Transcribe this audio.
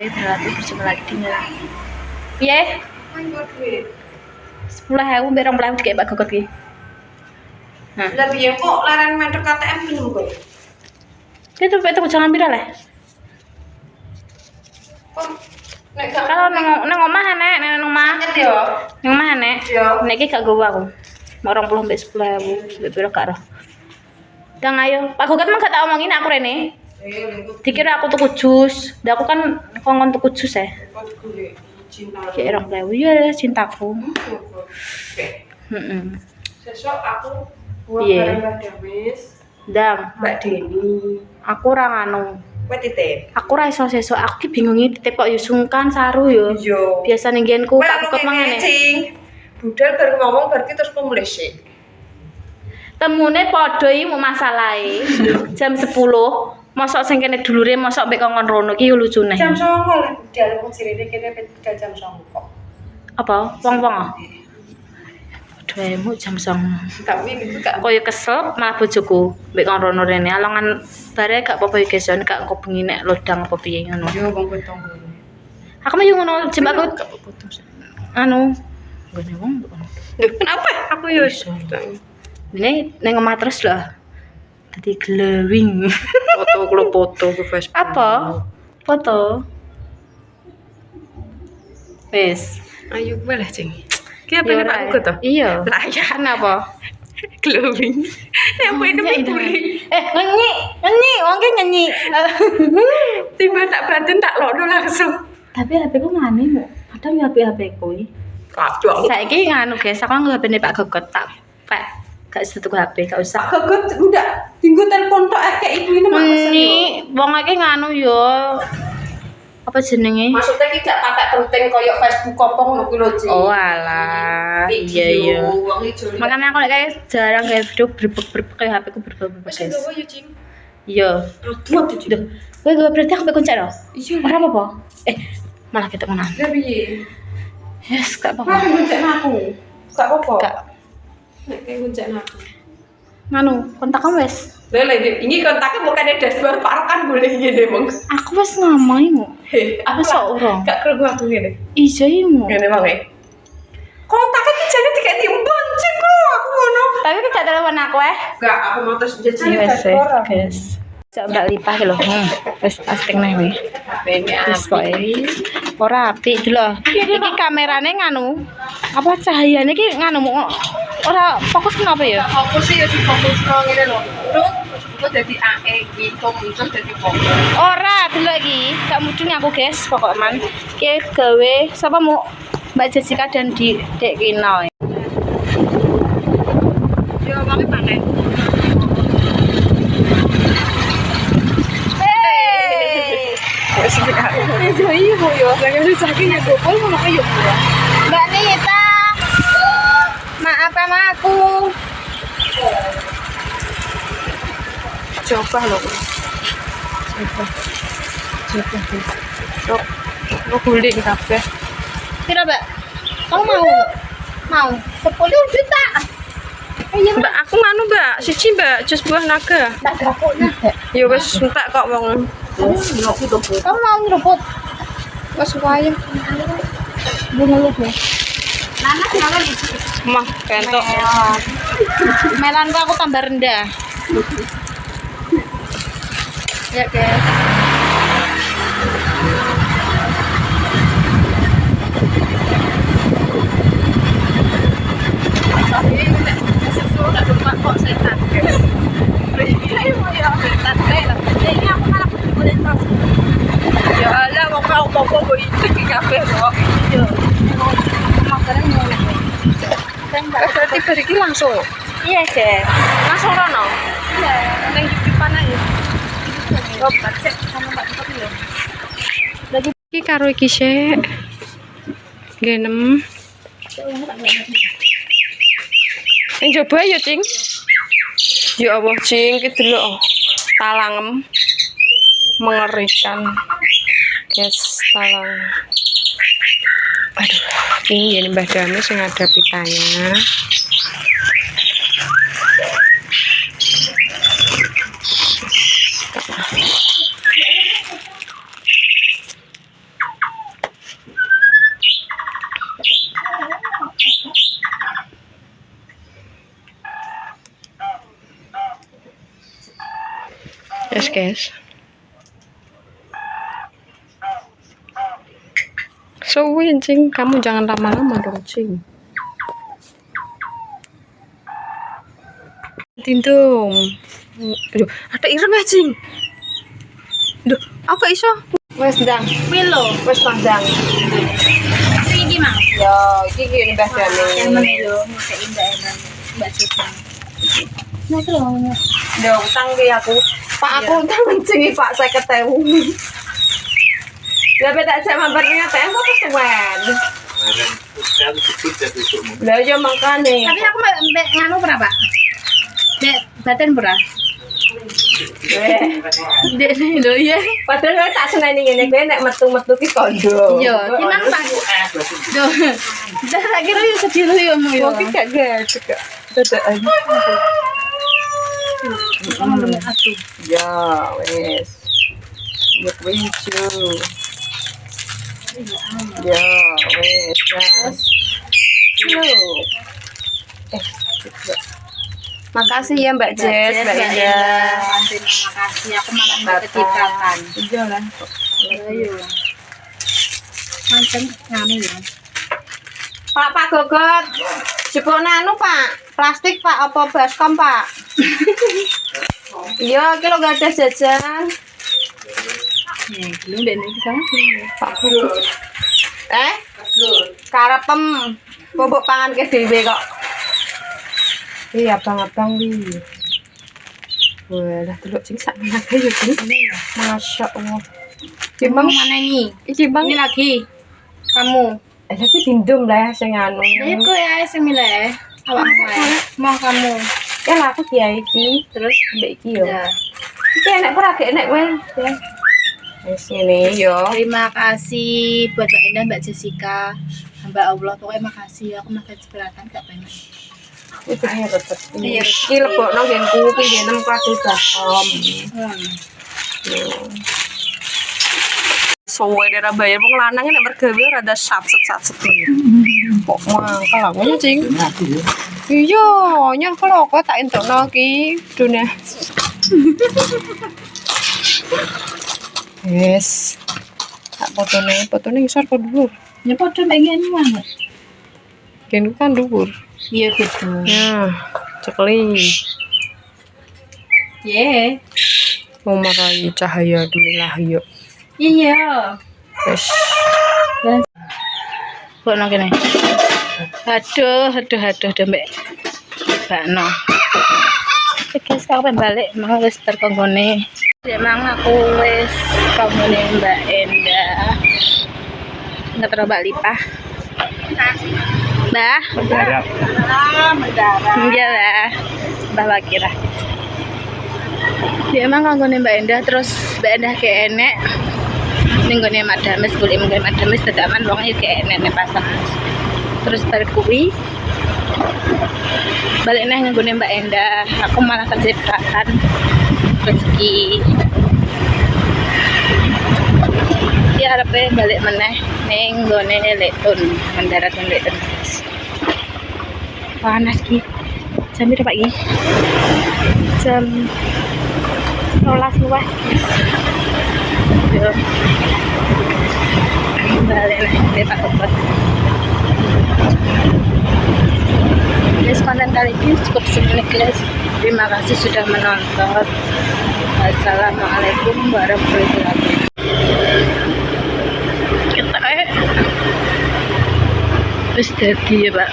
Berarti bersama lagi dengan piye? 10.000 mbek 20.000 dikek Pak Gogot iki. Nah, Lah piye kok larang mentor KTM belum kok? itu itu jangan pira lah. Nek gak Kalau nang omah nek nang omah. sakit yo. Nang omah nek. Yo. Nek iki gak gowo aku. Mau 20 mbek 10.000 mbek pira gak roh. Dang ayo, Pak Gogot mah gak tak omongin aku rene. Dikira aku tuku jus. Ndak aku kan kongkon tuku jus ya. Kayak 20.000 ya cintaku. Heeh. Sesuk aku buat Iya. barang Damis, Dang, Mbak Deni. aku ora nganu. Kowe titip. Aku ra iso sesuk, aku ki bingung iki titip kok yo sungkan saru yo. Yo. Biasa ning nggenku Kowe Pak Gogot mangane. Budal baru ngomong berarti terus mulai sih. Temune padha iki mau masalahe. Jam 10, mosok sing kene dulure mosok mbek kongkon rono ki yo lucune. Jam 09.00 lah budal wong sirine kene budal jam 09.00 kok. Apa? Wong-wong ah. Dhewe jam 09.00. Tapi itu gak Koyo kesel malah bojoku mbek kongkon rono rene. Alongan bare gak apa-apa iki son gak engko bengi nek lodang apa piye ngono. yo wong potong. Aku mah yo ngono jam aku Gak potong sih. anu ngene wong. Loh, kenapa? Aku yo iso. Ini neng omah terus lah. Tadi glowing. Foto ke Facebook. Apa? Foto. Wes. Ayo gue lah, Cing. Ki apa nih Pak Gogot to? Iya. Lah ya Kenapa? glowing. Apa ini puri? Nyanyi, wong ki nyanyi. Tiba tak batin tak lodo langsung. Tapi HP ku ngane mu. Padahal HP ku iki. Kacau. Saiki nganu guys, aku nggak HP Pak Gogot tak Pak. Gak usah tuku HP, gak usah. Gogot udah tinggal telepon tok kayak ibu ini Ini wong iki nganu yo. Apa jenenge? Maksudnya ki gak pakai penting koyo Facebook kopong ngono kuwi lho, Cing. Oh alah. Iya iya. Wong ijo. Makanya aku kayak jarang kayak video berbek kayak HP ku berbek Wis guys. ngono yo, Cing. Iya. Buat itu. Duh, kowe gak berarti aku kunci loh. Iya. Ora apa-apa. Malah kita menang. Lah piye? Yes, gak Kamu apa-apa. nguncen aku. Gak apa-apa. Gak Nek kayak nguncen aku. nganu, kontak kamu wes. Lah ini kontaknya bukan ada dashboard kan boleh ngene mong. Aku wes ngomongmu. Aku Masa orang? gak kergo aku ngene. Iya imu. Ngene mong e. Kontaknya ki jane dikek dibonceng kok aku ngono. Tapi kita telepon aku Gak, aku mau terus jajan Iya wes guys. Coba lipah lho. Wes tasting nih weh. Ini Wes kok ora apik iki lho. Iki kamerane nganu. Apa cahayane iki nganu ora fokus kenapa ya? fokus sih ya di fokus kok ngene lho. Terus jadi AE iki fokus jadi fokus. Ora delok iki, gak mudeng aku guys, pokok man. Ki gawe sapa mau Mbak Jessica dan di Dek Kino. Yo mami panen. Wes iki aku. Iya Bu yo. Lagi saking ya gopol mau ayo. Mbak Nita. Maafkan aku. Coba lho. Coba. Sok. Lo guling kabeh. Pira, Mbak? Kamu mau? Mau 10 juta. Iya, Mbak, aku nganu, Mbak. Siji, Mbak, jus buah naga. tak dapurnya. Ya wis entek kok wong. Kamu mau ngeruput? Wes wae. Bunuh lu deh. Nanas nyala di Mah, kentok. Melanku aku tambah rendah. Ya, guys. Ya Allah, wong mau popo itu iki kabeh kok. Berarti bari iki langsung. Iya, guys. Langsung rono. Iya. Ning YouTube-an ae. Oh, cek sama Mbak Tati ya. Iki karo iki sik. Genem. Coba ya, Cing. Ya Allah, Cing, iki delok talangem. Mengerikan. Guys, talang. Aduh, ini Mbah Damis yang ada pitanya. guys. Suwi cing, kamu jangan lama-lama dong cing. Tindung. Aduh, ada ireng ya cing. Aduh, aku iso. Wes ndang. Milo. Wes pandang. Iki mah. Yo, iki ngene bahasane. Yang mana lo? Ngakain Mbak Cita. Nah, itu loh. Yo, utang ki aku. Pak aku utang cing Pak 50.000. Lah tak cek mabarnya teh kok kesuwen. Lah yo makane. Tapi aku mbak nganu berapa? Dek, baten berapa? Dek lho ya. Padahal tak seneni ngene kowe nek metu-metu ki kondo. Yo, gimana Pak? Yo. Dah tak kira yo sedih lu yo mu yo. Kok gak gede kak. Dadaan. Kamu belum atuh. Ya, wes. Buat wincu. Ya, wes. Ya. Halo. Makasih ya Mbak Jess, Mbak Ida. Terima kasih, aku malah mbak ketipratan. Iya lah. Ayo. Macam nganu ya. Pak Gogot. Jepone anu Pak, plastik Pak apa baskom Pak? Iya, iki lho gak ada jajan. Belum deh nih kita. Pak Gogot. Karepem bobok pangan ke dhewe kok. Iya, abang-abang wi. Wah, delok sing sak menake yo, Cing. Masyaallah. Cimang mana ini? Iki Bang. Ini lagi. Kamu. Tapi dindum lah sing anu. Ya kok ya semile ya. Awakmu ya. Mau kamu. Ya lah aku kiai iki, terus mbek iki yo. Ya. Iki enek ora gek enek kowe. Ya. Wis ngene yo. Terima kasih buat Mbak Indah, Mbak Jessica. Hamba Allah, pokoknya makasih. Aku makan seberatan gak pengen. Itu hebat. Iya. Iki lebokno nggenku ki ngene kado baskom. Suwe daerah bayar wong lanang nek mergawe rada satset-satset. Kok mangkal aku cing. Iya, nyangkel kok tak entokno ki dunia. Yes. Tak fotone ngisor kok dhuwur. Ya padha mbek ngene banget. Genku kan dhuwur. Iya gitu. Nah, cekli. Ye. Memarai cahaya demi lahyu. Iya. Wes. Kok nang kene. Aduh, Mbak. Bakno. Guys, aku pengen balik, mau wis terkonggone. Emang aku wis konggone Mbak Endah. Enggak terlalu Mbak Lipah. Mbah. Mendarat. Iya lah. Mbah Wakira. Dia emang konggone Mbak Endah, terus Mbak Endah kayak enek. Ning gone Madames, golek nggone Madames dadakan wong iki kayak enek nek pasar. Terus balik kuwi balik nang nggone Mbak Endah, aku malah kecipratan rezeki. Ya arepe balik meneh ning nggone Letun, mendarat ning Letun. Panas ki. Jam piro Pak iki? Jam 12 luwih. Yo. Balik nih Pak Gogot. Guys, konten kali ini cukup segini guys. Terima kasih sudah menonton. Assalamualaikum warahmatullahi wabarakatuh. Kita wis dadi ya Pak.